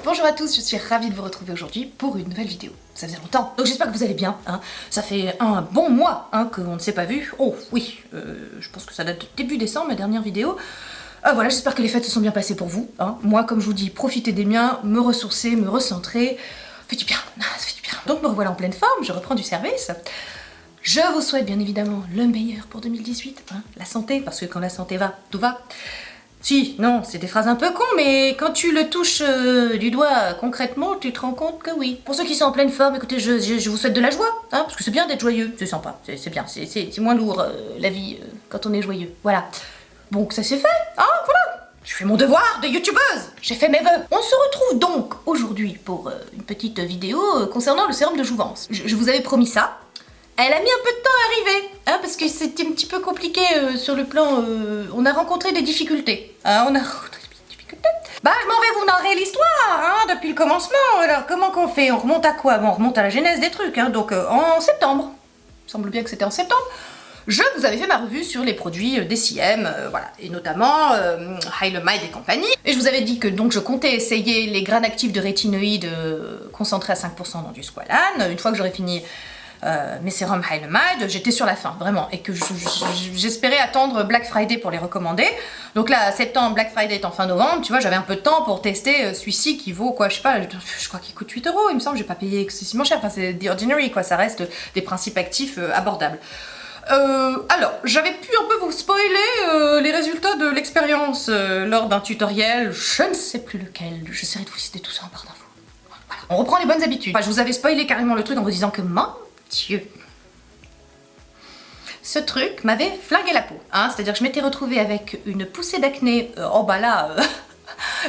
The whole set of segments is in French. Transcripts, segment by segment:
Bonjour à tous, je suis ravie de vous retrouver aujourd'hui pour une nouvelle vidéo. Ça faisait longtemps, donc j'espère que vous allez bien. Ça fait un bon mois qu'on ne s'est pas vu. Oh oui, je pense que ça date de début décembre, ma dernière vidéo. Voilà, j'espère que les fêtes se sont bien passées pour vous. Moi, comme je vous dis, profitez des miens, me ressourcer, me recentrer. Ça fait du bien, ça fait du bien. Donc me revoilà en pleine forme, je reprends du service. Je vous souhaite bien évidemment le meilleur pour 2018. La santé, parce que quand la santé va, tout va. Si, non, c'est des phrases un peu cons, mais quand tu le touches du doigt concrètement, tu te rends compte que oui. Pour ceux qui sont en pleine forme, écoutez, je vous souhaite de la joie, parce que c'est bien d'être joyeux, c'est sympa, c'est bien, c'est moins lourd la vie quand on est joyeux, voilà. Bon, que ça c'est fait, voilà. Je fais mon devoir de youtubeuse, j'ai fait mes vœux. On se retrouve donc aujourd'hui pour une petite vidéo concernant le sérum de jouvence. Je vous avais promis ça. Elle a mis un peu de temps à arriver, parce que c'était un petit peu compliqué sur le plan... on a rencontré des difficultés. On a rencontré des difficultés. Bah, je m'en vais vous narrer l'histoire, depuis le commencement. Alors, comment qu'on fait? On remonte à quoi? Bon, on remonte à la genèse des trucs, donc en septembre. Il me semble bien que c'était en septembre. Je vous avais fait ma revue sur les produits DCM, voilà, et notamment Hylamide et compagnie. Et je vous avais dit que donc je comptais essayer les graines actives de rétinoïdes concentrés à 5% dans du squalane. Une fois que j'aurais fini... mes sérums Hylamide, j'étais sur la fin, vraiment, et que j'espérais attendre Black Friday pour les recommander. Donc là, septembre, Black Friday est en fin novembre, tu vois, j'avais un peu de temps pour tester celui-ci qui vaut, quoi, je sais pas, je crois qu'il coûte 8 €, il me semble, j'ai pas payé excessivement cher, enfin c'est The Ordinary, quoi, ça reste des principes actifs abordables. Alors, j'avais pu un peu vous spoiler les résultats de l'expérience lors d'un tutoriel, je ne sais plus lequel, j'essaierai de vous citer tout ça en barre d'infos. Voilà. On reprend les bonnes habitudes. Enfin, je vous avais spoilé carrément le truc en vous disant que Dieu. Ce truc m'avait flingué la peau, c'est-à-dire que je m'étais retrouvée avec une poussée d'acné, oh bah là,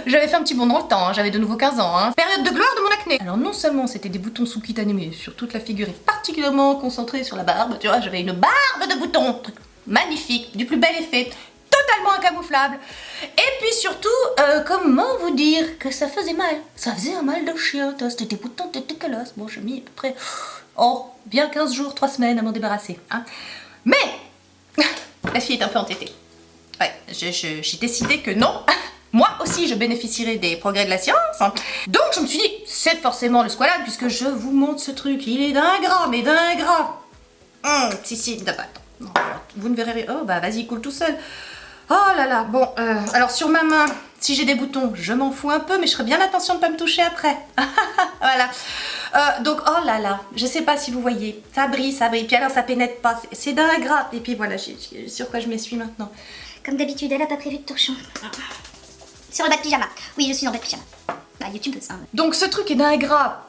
j'avais fait un petit bond dans le temps, j'avais de nouveau 15 ans, période de gloire de mon acné. Alors non seulement c'était des boutons sous-cutanés, mais sur toute la figure et particulièrement concentré sur la barbe, tu vois, j'avais une barbe de boutons, truc magnifique, du plus bel effet, totalement incamouflable. Et puis surtout, comment vous dire que ça faisait mal? Ça faisait un mal de chien, c'était des boutons dégueulasses. Bon, j'ai mis à peu près... Oh, bien 15 jours, 3 semaines à m'en débarrasser. Mais, la fille est un peu entêtée. Ouais, j'ai décidé que non, moi aussi je bénéficierais des progrès de la science. Donc je me suis dit, c'est forcément le squalane, puisque je vous montre ce truc, il est d'un gras, mais d'un gras. Si, d'accord. Non, vous ne verrez... Oh, bah vas-y, coule tout seul. Oh là là, bon, alors sur ma main, si j'ai des boutons, je m'en fous un peu, mais je ferai bien attention de ne pas me toucher après. Voilà. Donc, oh là là, je sais pas si vous voyez, ça brille, puis alors ça pénètre pas, c'est d'un gras. Et puis voilà, sur quoi je m'essuie maintenant. Comme d'habitude, elle a pas prévu de torchon. Sur le bas de pyjama. Oui, je suis en bas de pyjama. Bah, YouTube, ça. Donc ce truc est d'un gras.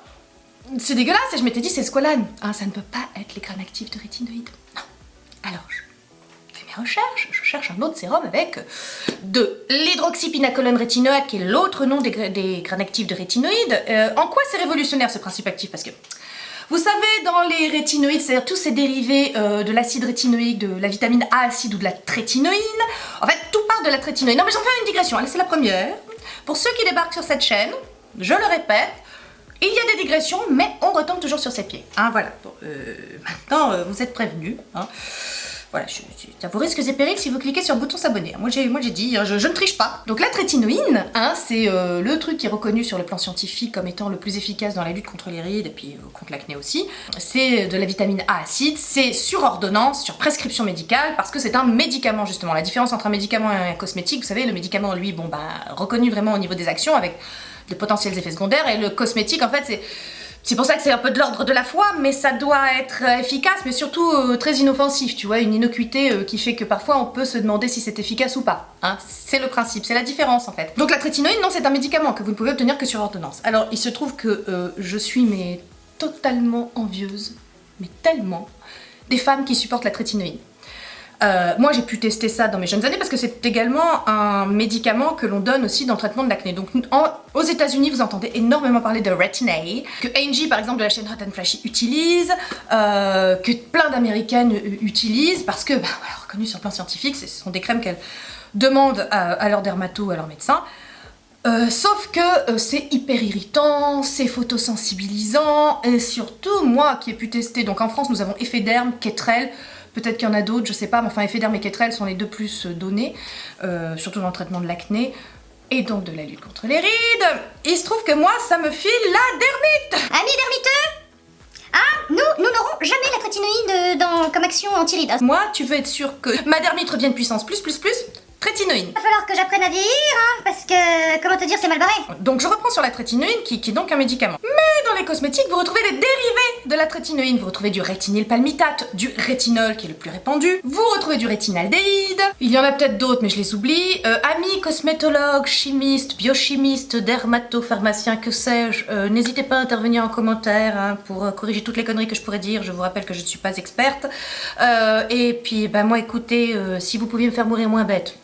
C'est dégueulasse, et je m'étais dit, c'est squalane. Ça ne peut pas être les graines actives de rétinoïdes. Non. Alors, je cherche un autre sérum avec de l'hydroxypinacolone rétinoate, qui est l'autre nom des graines actives de rétinoïdes. En quoi c'est révolutionnaire ce principe actif? Parce que vous savez, dans les rétinoïdes, c'est-à-dire tous ces dérivés de l'acide rétinoïque, de la vitamine A acide ou de la trétinoïne, en fait tout part de la trétinoïne. Non mais j'en fais une digression, allez, c'est la première. Pour ceux qui débarquent sur cette chaîne, je le répète, il y a des digressions, mais on retombe toujours sur ses pieds. Voilà, bon, maintenant vous êtes prévenus. Voilà, ça vous risques et périls si vous cliquez sur le bouton s'abonner. Moi j'ai dit, je ne triche pas. Donc la trétinoïne, c'est le truc qui est reconnu sur le plan scientifique comme étant le plus efficace dans la lutte contre les rides et puis contre l'acné aussi. C'est de la vitamine A acide, c'est sur ordonnance, sur prescription médicale, parce que c'est un médicament justement. La différence entre un médicament et un cosmétique, vous savez, le médicament lui, bon reconnu vraiment au niveau des actions avec de potentiels effets secondaires, et le cosmétique en fait c'est pour ça que c'est un peu de l'ordre de la foi, mais ça doit être efficace, mais surtout très inoffensif, tu vois, une innocuité qui fait que parfois on peut se demander si c'est efficace ou pas. C'est le principe, c'est la différence en fait. Donc la trétinoïne, non, c'est un médicament que vous ne pouvez obtenir que sur ordonnance. Alors il se trouve que je suis totalement envieuse, mais tellement, des femmes qui supportent la trétinoïne. Moi j'ai pu tester ça dans mes jeunes années parce que c'est également un médicament que l'on donne aussi dans le traitement de l'acné. Donc aux États-Unis vous entendez énormément parler de Retin-A, que Angie par exemple de la chaîne Hot and Flashy utilise, que plein d'américaines utilisent parce que, voilà, reconnu sur le plan scientifique, ce sont des crèmes qu'elles demandent à leur dermato, à leur médecin. Sauf que c'est hyper irritant, c'est photosensibilisant, et surtout moi qui ai pu tester, donc en France nous avons Effederm, Ketrel, peut-être qu'il y en a d'autres, je sais pas, mais enfin Effederm et Ketrel sont les deux plus donnés, surtout dans le traitement de l'acné. et donc de la lutte contre les rides. Il se trouve que moi, ça me file la dermite. Amis dermiteux, ah, nous n'aurons jamais la trétinoïde comme action anti-rides. Moi, tu veux être sûr que ma dermite revienne puissance plus, trétinoïde. Il va falloir que j'apprenne à vieillir, hein, parce que, comment te dire, c'est mal barré. Donc je reprends sur la trétinoïde qui est donc un médicament. Mais dans les cosmétiques, vous retrouvez les dérivés de la trétinoïde. Vous retrouvez du rétinyl palmitate, du rétinol qui est le plus répandu. Vous retrouvez du rétinaldéhyde. Il y en a peut-être d'autres, mais je les oublie. Amis cosmétologues, chimistes, biochimistes, dermatopharmaciens, que sais-je, n'hésitez pas à intervenir en commentaire hein, pour corriger toutes les conneries que je pourrais dire. Je vous rappelle que je ne suis pas experte. Et puis, bah moi, écoutez, si vous pouviez me faire mourir moins bête.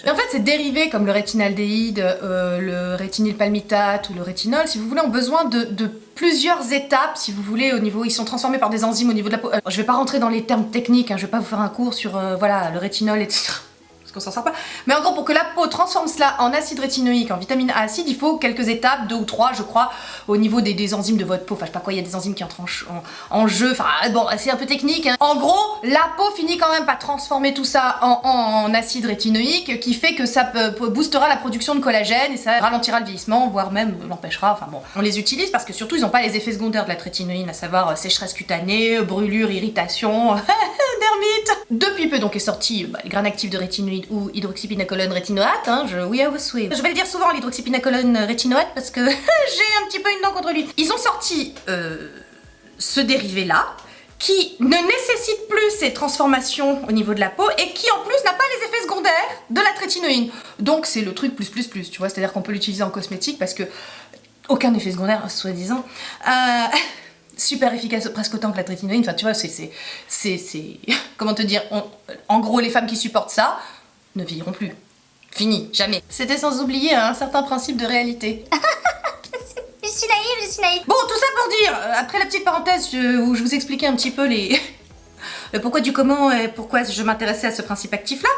Et en fait, ces dérivés comme le rétinaldéhyde, le rétinyl palmitate ou le rétinol, si vous voulez, ont besoin de plusieurs étapes, si vous voulez, au niveau, ils sont transformés par des enzymes au niveau de la peau. Je vais pas rentrer dans les termes techniques, hein, je vais pas vous faire un cours sur voilà, le rétinol, etc. Parce qu'on s'en sort pas. Mais en gros, pour que la peau transforme cela en acide rétinoïque, en vitamine A acide, il faut quelques étapes, 2 ou 3, je crois, au niveau des enzymes de votre peau. Enfin, je sais pas quoi, il y a des enzymes qui entrent en jeu. Enfin, bon, c'est un peu technique. Hein. En gros, la peau finit quand même par transformer tout ça en acide rétinoïque, qui fait que ça boostera la production de collagène et ça ralentira le vieillissement, voire même l'empêchera. Enfin bon, on les utilise parce que surtout, ils n'ont pas les effets secondaires de la trétinoïde, à savoir sécheresse cutanée, brûlure, irritation, dermite. Depuis peu, donc, est sorti le grain actif de rétinoïde ou hydroxypinacolone rétinoate, hein, oui, je vais le dire souvent, l'hydroxypinacolone rétinoate, parce que j'ai un petit peu une dent contre lui. Ils ont sorti ce dérivé-là, qui ne nécessite plus ces transformations au niveau de la peau, et qui en plus n'a pas les effets secondaires de la trétinoïde. Donc c'est le truc plus, tu vois, c'est-à-dire qu'on peut l'utiliser en cosmétique, parce que aucun effet secondaire, soi-disant. Super efficace, presque autant que la trétinoïde, enfin tu vois, c'est comment te dire, en gros les femmes qui supportent ça ne vieilliront plus. Fini, jamais. C'était sans oublier un certain principe de réalité. Je suis naïve. Bon, tout ça pour dire, après la petite parenthèse où je vous expliquais un petit peu le pourquoi du comment et pourquoi je m'intéressais à ce principe actif-là,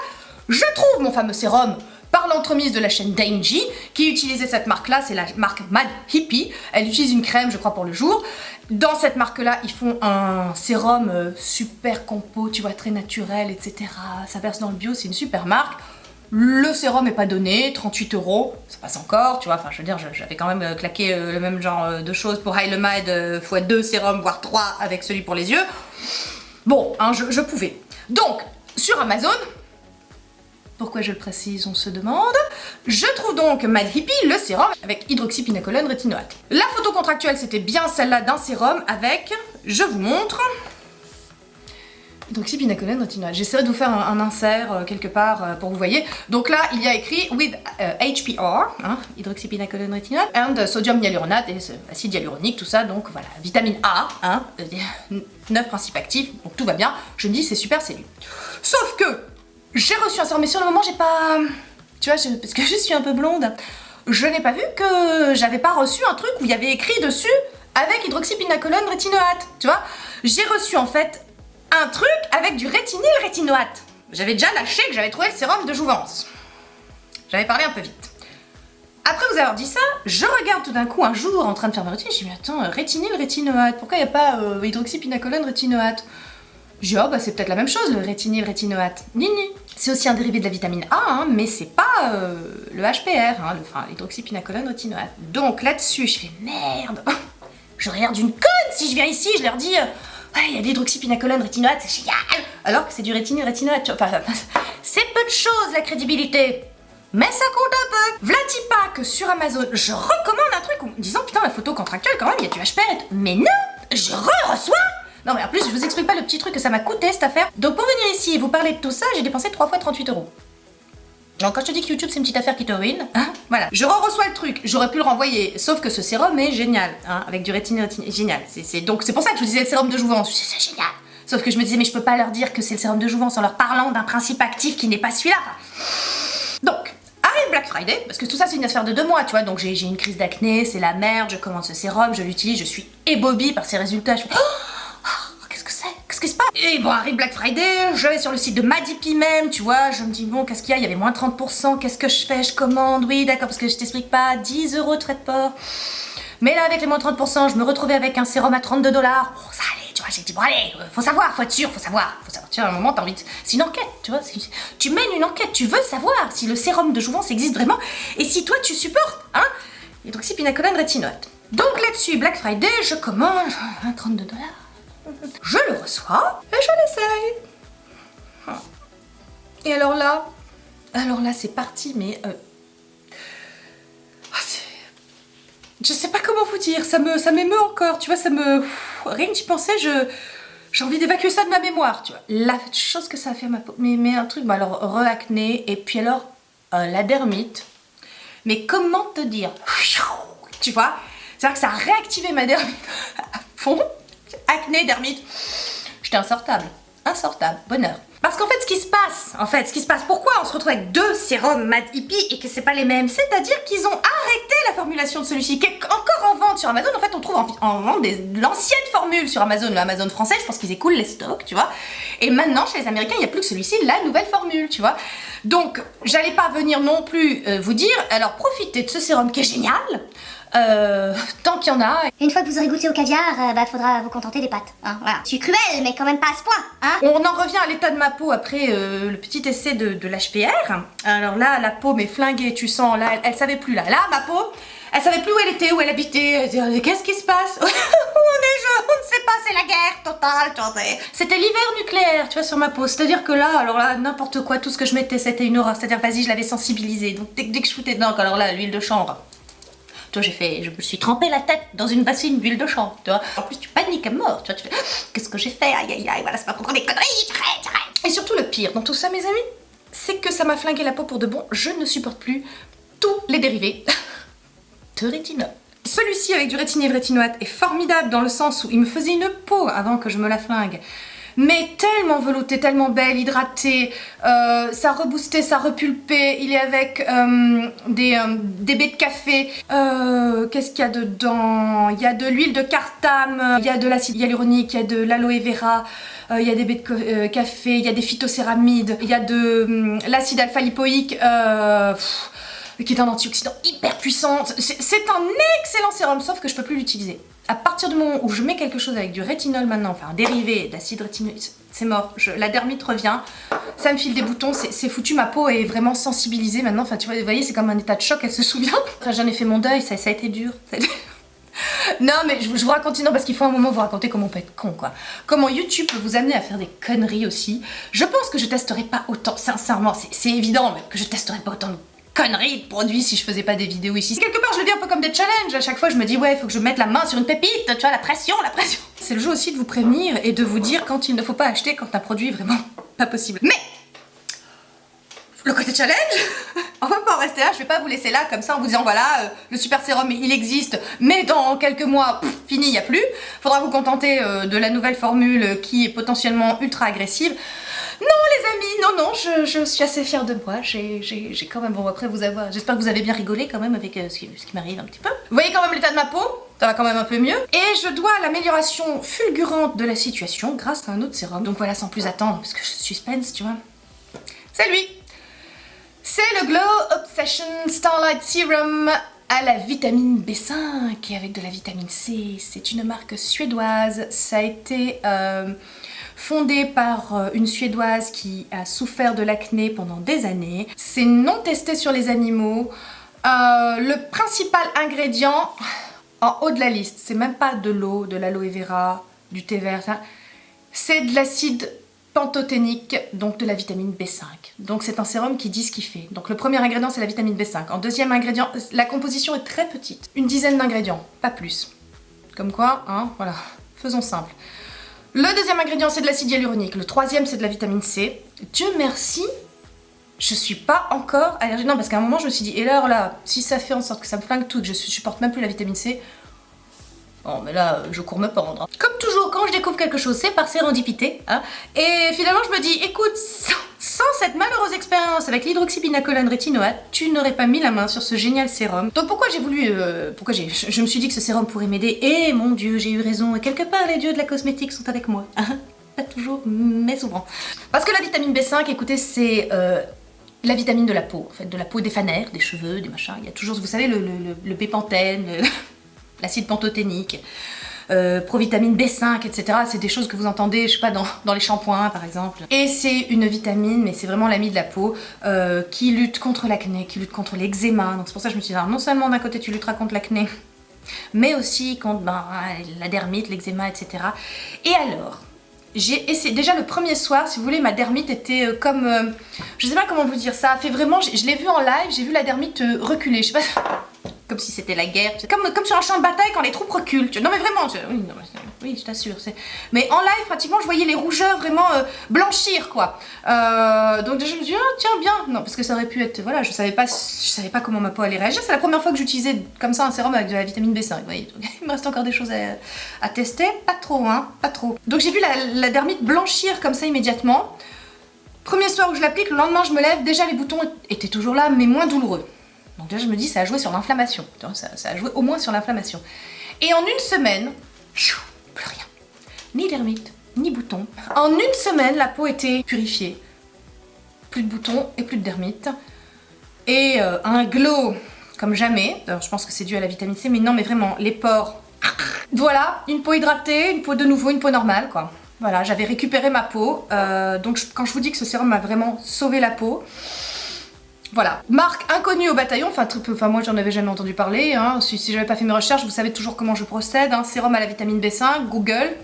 je trouve mon fameux sérum par l'entremise de la chaîne Dainji, qui utilisait cette marque-là, c'est la marque Mad Hippie. Elle utilise une crème, je crois, pour le jour. Dans cette marque-là, ils font un sérum super compo, tu vois, très naturel, etc. Ça verse dans le bio, c'est une super marque. Le sérum est pas donné, 38 €, ça passe encore, tu vois, enfin je veux dire, j'avais quand même claqué le même genre de choses pour Hylamide x2 sérum, voire 3 avec celui pour les yeux. Bon, hein, je pouvais. Donc, sur Amazon, pourquoi je le précise, on se demande. Je trouve donc Mad Hippie, le sérum avec hydroxypinacolone rétinoate. La photo contractuelle, c'était bien celle-là d'un sérum avec, je vous montre, hydroxypinacolone rétinoate. J'essaierai de vous faire un insert quelque part pour que vous voyez. Donc là, il y a écrit with HPR, hein, hydroxypinacolone rétinoate, and sodium hyaluronate, et acide hyaluronique, tout ça. Donc voilà, vitamine A, hein, 9 principes actifs, donc tout va bien. Je me dis, c'est super, c'est lui. Sauf que j'ai reçu un sérum, mais sur le moment, j'ai pas... Tu vois, parce que je suis un peu blonde, je n'ai pas vu que j'avais pas reçu un truc où il y avait écrit dessus avec hydroxypinacolone rétinoate, tu vois. J'ai reçu en fait un truc avec du rétinyl rétinoate. J'avais déjà lâché que j'avais trouvé le sérum de jouvence. J'avais parlé un peu vite. Après vous avoir dit ça, je regarde tout d'un coup un jour en train de faire ma routine, je me dis mais attends, rétinyl rétinoate, pourquoi il n'y a pas hydroxypinacolone rétinoate? Je dis, oh bah c'est peut-être la même chose, le rétinyl rétinoate. Nini. C'est aussi un dérivé de la vitamine A, hein, mais c'est pas le HPR, hein, l'hydroxypinacolone rétinoate. Donc là-dessus, je fais merde. J'aurais l'air d'une conne si je viens ici, je leur dis, ouais, il y a de l'hydroxypinacolone rétinoate, c'est génial. Alors que c'est du rétinyl rétinoate. Enfin, c'est peu de choses la crédibilité. Mais ça compte un peu. Vladi pas que sur Amazon, je recommande un truc en me disant, putain, la photo contractuelle, quand même, il y a du HPR et tout. Mais non, je reçois. Non mais en plus je vous explique pas le petit truc que ça m'a coûté cette affaire. Donc pour venir ici et vous parler de tout ça, j'ai dépensé 3 fois 38 €. Donc quand je te dis que YouTube c'est une petite affaire qui te ruine, hein, voilà. Je reçois le truc, j'aurais pu le renvoyer, sauf que ce sérum est génial, hein, avec du rétinyl génial. Donc c'est pour ça que je vous disais le sérum de jouvence, c'est génial. Sauf que je me disais mais je peux pas leur dire que c'est le sérum de jouvence en leur parlant d'un principe actif qui n'est pas celui-là. Donc, arrive Black Friday, parce que tout ça c'est une affaire de 2 mois, tu vois, donc j'ai une crise d'acné, c'est la merde, je commande ce sérum, je l'utilise, je suis ébobie par ses résultats, je fais... Qu'est-ce qui se passe? Et bon, arrive Black Friday, je vais sur le site de Mad Hippie même, tu vois, je me dis bon, qu'est-ce qu'il y a? Il y avait moins 30%, qu'est-ce que je fais? Je commande, oui, d'accord, parce que je t'explique pas, 10 € de frais de port. Mais là, avec les moins 30%, je me retrouvais avec un sérum à 32 $. Bon, ça allait, tu tu vois, j'ai dit, bon allez, faut savoir, faut être sûr, faut savoir. Tu vois, à un moment, t'as envie de... C'est une enquête, tu vois, tu mènes une enquête, tu veux savoir si le sérum de jouvence existe vraiment, et si toi, tu supportes, hein, hydroxypinacolone rétinoate. Donc là-dessus, Black Friday, je commande 32 $. Je le reçois, et je l'essaye. Et alors là, c'est parti, mais... Je sais pas comment vous dire, ça m'émeut encore, tu vois, rien que d'y penser, j'ai envie d'évacuer ça de ma mémoire, tu vois. La chose que ça a fait à ma peau, mais un truc, bah alors, re-acné, et puis alors, la dermite. Mais comment te dire, tu vois, c'est-à-dire que ça a réactivé ma dermite à fond, acné, dermite, j'étais insortable, bonheur. Parce qu'en fait, ce qui se passe, pourquoi on se retrouve avec 2 sérums Mad Hippie et que c'est pas les mêmes? C'est-à-dire qu'ils ont arrêté la formulation de celui-ci, qui est encore en vente sur Amazon. En fait, on trouve en vente l'ancienne formule sur Amazon, le Amazon français, je pense qu'ils écoulent les stocks, tu vois. Et maintenant, chez les Américains, il n'y a plus que celui-ci, la nouvelle formule, tu vois. Donc, j'allais pas venir non plus vous dire, alors profitez de ce sérum qui est génial, tant qu'il y en a. Et une fois que vous aurez goûté au caviar, faudra vous contenter des pâtes. Hein, voilà. Je suis cruelle, mais quand même pas à ce point. Hein. On en revient à l'état de ma peau après le petit essai de l'HPR. Alors là, la peau m'est flinguée, tu sens, là, elle savait plus là. Là, ma peau, elle savait plus où elle était, où elle habitait. Elle disait, qu'est-ce qui se passe? On ne sait pas, c'est la guerre totale, tu vois. C'était l'hiver nucléaire, tu vois, sur ma peau. C'est-à-dire que là, alors là, n'importe quoi, tout ce que je mettais, c'était une horreur. C'est-à-dire, vas-y, je l'avais sensibilisée. Donc dès que je foutais dedans, alors là, l'huile de chanvre. Toi, je me suis trempé la tête dans une bassine d'huile de chanvre, tu vois. En plus, tu paniques à mort, tu vois. Tu fais, qu'est-ce que j'ai fait? Aïe, aïe, aïe, voilà, c'est pas pour des conneries, j'arrête. Et surtout, le pire dans tout ça, mes amis, c'est que ça m'a flingué la peau pour de bon. Je ne supporte plus tous les dérivés de rétinol. Celui-ci avec du rétinol rétinoate est formidable dans le sens où il me faisait une peau avant que je me la flingue. Mais tellement veloutée, tellement belle, hydratée, ça reboostait, ça repulpait, il est avec des baies de café, qu'est-ce qu'il y a dedans? Il y a de l'huile de cartame, il y a de l'acide hyaluronique, il y a de l'aloe vera, il y a des baies de café, il y a des phytocéramides, il y a de l'acide alpha-lipoïque, qui est un antioxydant hyper puissant. C'est un excellent sérum, sauf que je peux plus l'utiliser. À partir du moment où je mets quelque chose avec du rétinol maintenant, enfin un dérivé d'acide rétinolique, c'est mort. La dermite revient, ça me file des boutons, c'est foutu, ma peau est vraiment sensibilisée maintenant. Enfin, tu vois, vous voyez, c'est comme un état de choc, elle se souvient. Enfin, j'en ai fait mon deuil, ça a été dur. Non, mais je vous raconte, non, parce qu'il faut un moment vous raconter comment on peut être con, quoi. Comment YouTube peut vous amener à faire des conneries aussi. Je pense que je testerai pas autant, sincèrement, c'est évident, mais que je testerai pas autant de conneries de produits si je faisais pas des vidéos ici. Quelque part, je le vis un peu comme des challenges. À chaque fois, je me dis, ouais, il faut que je mette la main sur une pépite, tu vois, la pression. C'est le jeu aussi de vous prévenir et de vous dire quand il ne faut pas acheter quand un produit est vraiment pas possible. Mais le côté challenge, on va pas en rester là, je vais pas vous laisser là comme ça en vous disant voilà, le super sérum il existe, mais dans quelques mois, fini, il n'y a plus. Faudra vous contenter de la nouvelle formule qui est potentiellement ultra agressive. Non les amis, non, je suis assez fière de moi, j'ai quand même, bon après j'espère que vous avez bien rigolé quand même avec ce qui m'arrive un petit peu. Vous voyez quand même l'état de ma peau, ça va quand même un peu mieux. Et je dois l'amélioration fulgurante de la situation grâce à un autre sérum. Donc voilà, sans plus attendre, parce que je suspense, tu vois. C'est lui. C'est le Glow Obsession Starlight Serum à la vitamine B5 et avec de la vitamine C. C'est une marque suédoise, ça a été fondé par une Suédoise qui a souffert de l'acné pendant des années. C'est non testé sur les animaux. Le principal ingrédient en haut de la liste, c'est même pas de l'eau, de l'aloe vera, du thé vert, c'est de l'acide pantothénique, donc de la vitamine B5. Donc c'est un sérum qui dit ce qu'il fait. Donc le premier ingrédient c'est la vitamine B5. En deuxième ingrédient, la composition est très petite. Une dizaine d'ingrédients, pas plus. Comme quoi, hein, voilà, faisons simple. Le deuxième ingrédient c'est de l'acide hyaluronique. Le troisième c'est de la vitamine C. Dieu merci, je suis pas encore allergique. Non, parce qu'à un moment je me suis dit, et là, si ça fait en sorte que ça me flingue tout, que je supporte même plus la vitamine C, bon, mais là, je cours me pendre. Comme toujours, quand je découvre quelque chose, c'est par sérendipité. Hein. Et finalement, je me dis, écoute, sans cette malheureuse expérience avec l'hydroxypinacolone rétinoate, tu n'aurais pas mis la main sur ce génial sérum. Donc pourquoi j'ai voulu... je me suis dit que ce sérum pourrait m'aider. Et mon Dieu, j'ai eu raison. Et quelque part, les dieux de la cosmétique sont avec moi. Pas toujours, mais souvent. Parce que la vitamine B5, écoutez, c'est... la vitamine de la peau, en fait, de la peau des fanères, des cheveux, des machins. Il y a toujours, vous savez, le bépantène, l'acide pantothénique. provitamine B5, etc. C'est des choses que vous entendez, je sais pas, dans les shampoings par exemple. Et c'est une vitamine, mais c'est vraiment l'ami de la peau, qui lutte contre l'acné, qui lutte contre l'eczéma. Donc c'est pour ça que je me suis dit, alors, non seulement d'un côté tu lutteras contre l'acné, mais aussi contre la dermite, l'eczéma, etc. Et alors, j'ai essayé, déjà le premier soir, si vous voulez, ma dermite était comme, je sais pas comment vous dire, ça a fait vraiment, je l'ai vu en live, j'ai vu la dermite reculer, je sais pas, comme si c'était la guerre, comme sur un champ de bataille quand les troupes reculent, non mais vraiment, oui, je t'assure, mais en live pratiquement je voyais les rougeurs vraiment blanchir quoi, donc je me suis dit, ah, tiens bien, non parce que ça aurait pu être, voilà, je savais pas comment ma peau allait réagir, c'est la première fois que j'utilisais comme ça un sérum avec de la vitamine B5, vous voyez, donc, il me reste encore des choses à tester, pas trop hein, pas trop. Donc j'ai vu la dermite blanchir comme ça immédiatement, premier soir où je l'applique, le lendemain je me lève, déjà les boutons étaient toujours là mais moins douloureux. Donc là je me dis ça a joué sur l'inflammation, ça a joué au moins sur l'inflammation. Et en une semaine, plus rien. Ni dermite, ni boutons. En une semaine, la peau était purifiée. Plus de boutons et plus de dermite. Et un glow comme jamais. Alors, je pense que c'est dû à la vitamine C, mais non, mais vraiment, les pores. Voilà, une peau hydratée, une peau de nouveau, une peau normale, quoi. Voilà, j'avais récupéré ma peau. Donc quand je vous dis que ce sérum m'a vraiment sauvé la peau, voilà, marque inconnue au bataillon, enfin moi j'en avais jamais entendu parler, hein. Si j'avais pas fait mes recherches, vous savez toujours comment je procède, hein. Sérum à la vitamine B5, Google,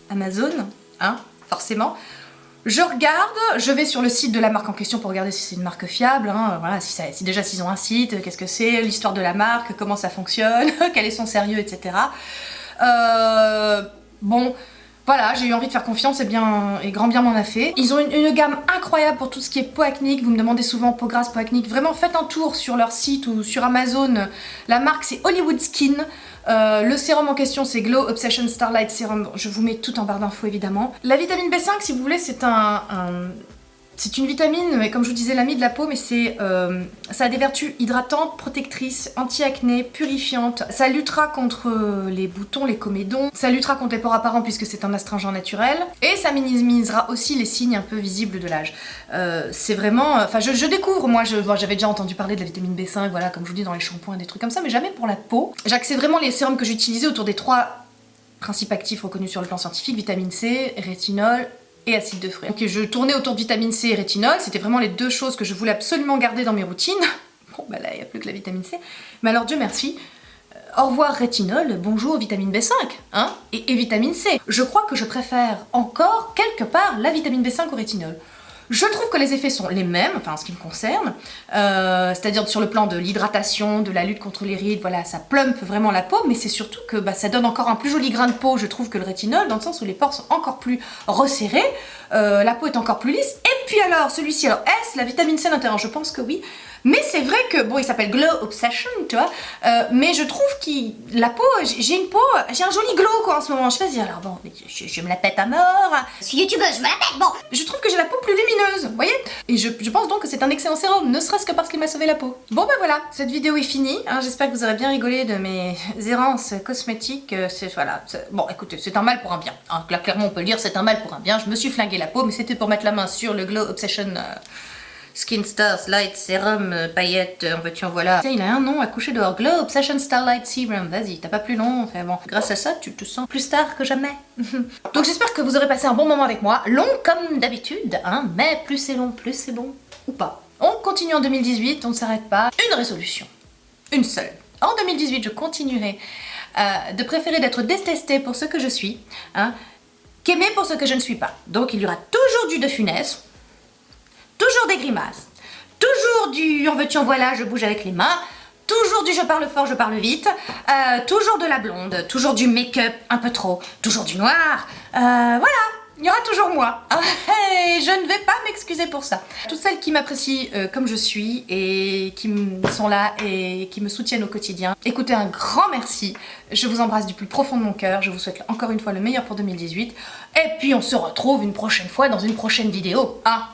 Amazon, hein, forcément. Je regarde, je vais sur le site de la marque en question pour regarder si c'est une marque fiable, hein. Voilà, si déjà s'ils ont un site, qu'est-ce que c'est, l'histoire de la marque, comment ça fonctionne, quel est son sérieux, etc. Bon... Voilà, j'ai eu envie de faire confiance et grand bien m'en a fait. Ils ont une gamme incroyable pour tout ce qui est peau acnique. Vous me demandez souvent peau grasse, peau acnique. Vraiment, faites un tour sur leur site ou sur Amazon. La marque, c'est Hollywood Skin. Le sérum en question, c'est Glow Obsession Starlight Serum. Je vous mets tout en barre d'infos, évidemment. La vitamine B5, si vous voulez, c'est une vitamine, mais comme je vous disais, l'ami de la peau, mais ça a des vertus hydratantes, protectrices, anti-acné, purifiantes. Ça luttera contre les boutons, les comédons. Ça luttera contre les pores apparents puisque c'est un astringent naturel. Et ça minimisera aussi les signes un peu visibles de l'âge. C'est vraiment... Enfin, je découvre, moi, j'avais déjà entendu parler de la vitamine B5, voilà, comme je vous dis, dans les shampoings, des trucs comme ça, mais jamais pour la peau. J'axais vraiment les sérums que j'utilisais autour des 3 principes actifs reconnus sur le plan scientifique, vitamine C, rétinol, et acide de fruits. Donc je tournais autour de vitamine C et rétinol, c'était vraiment les 2 choses que je voulais absolument garder dans mes routines. Bon bah là il n'y a plus que la vitamine C. Mais alors Dieu merci, au revoir rétinol, bonjour vitamine B5, hein, et vitamine C. Je crois que je préfère encore quelque part la vitamine B5 au rétinol. Je trouve que les effets sont les mêmes, enfin en ce qui me concerne, c'est-à-dire sur le plan de l'hydratation, de la lutte contre les rides, voilà, ça plump vraiment la peau, mais c'est surtout que ça donne encore un plus joli grain de peau, je trouve, que le rétinol, dans le sens où les pores sont encore plus resserrés, la peau est encore plus lisse, et puis alors, celui-ci, alors est-ce la vitamine C à l'intérieur? Je pense que oui, mais c'est vrai que, bon, il s'appelle Glow Obsession, tu vois, mais je trouve que la peau, j'ai un joli glow, quoi, en ce moment, je sais pas si, alors bon, je me la pète à mort. Je suis youtubeuse, je me la pète, bon. Je trouve que j'ai la peau plus lumineuse, vous voyez? Et je pense donc que c'est un excellent sérum, ne serait-ce que parce qu'il m'a sauvé la peau. Bon ben voilà, cette vidéo est finie, hein, j'espère que vous aurez bien rigolé de mes errances cosmétiques, voilà, bon écoutez, c'est un mal pour un bien, hein, là clairement on peut le dire, c'est un mal pour un bien, je me suis flingué la peau, mais c'était pour mettre la main sur le Glow Obsession Skin Starlight Serum paillettes, en veux-tu en voilà. Tiens, il a un nom à coucher dehors, Glow Obsession Starlight Serum, vas-y, t'as pas plus long, enfin bon, grâce à ça tu te sens plus star que jamais. Donc j'espère que vous aurez passé un bon moment avec moi, long comme d'habitude, hein, mais plus c'est long, plus c'est bon, ou pas. On continue en 2018, on ne s'arrête pas. Une résolution, une seule. En 2018, je continuerai de préférer d'être détestée pour ce que je suis, hein, qu'aimée pour ce que je ne suis pas. Donc il y aura toujours du De Funès, toujours des grimaces, toujours du en veux-tu en voilà, je bouge avec les mains, toujours du je parle fort, je parle vite, toujours de la blonde, toujours du make-up un peu trop, toujours du noir, voilà, il y aura toujours moi. Et je ne vais pas m'excuser pour ça. Toutes celles qui m'apprécient comme je suis et qui sont là et qui me soutiennent au quotidien, écoutez, un grand merci. Je vous embrasse du plus profond de mon cœur. Je vous souhaite encore une fois le meilleur pour 2018. Et puis on se retrouve une prochaine fois dans une prochaine vidéo. Hein.